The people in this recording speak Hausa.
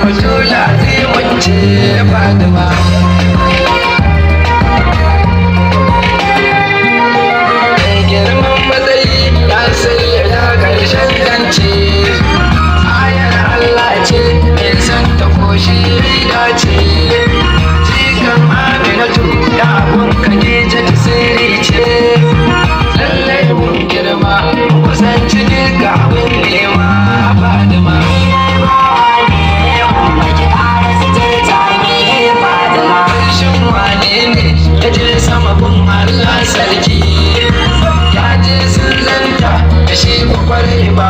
batula zai wance Fatima. Mai girman matsayi ya sayyada ƙarshen zance, ayar Allah ce mai san ta koshi dace. Jikan Aminatu da abun Khadija ta sirri ce, lallai mun girma kusanci duka abin nema Fatima. Shin wane ne ya je sama bin Allah sarki, ya je sun zanta da shi kwakwale ba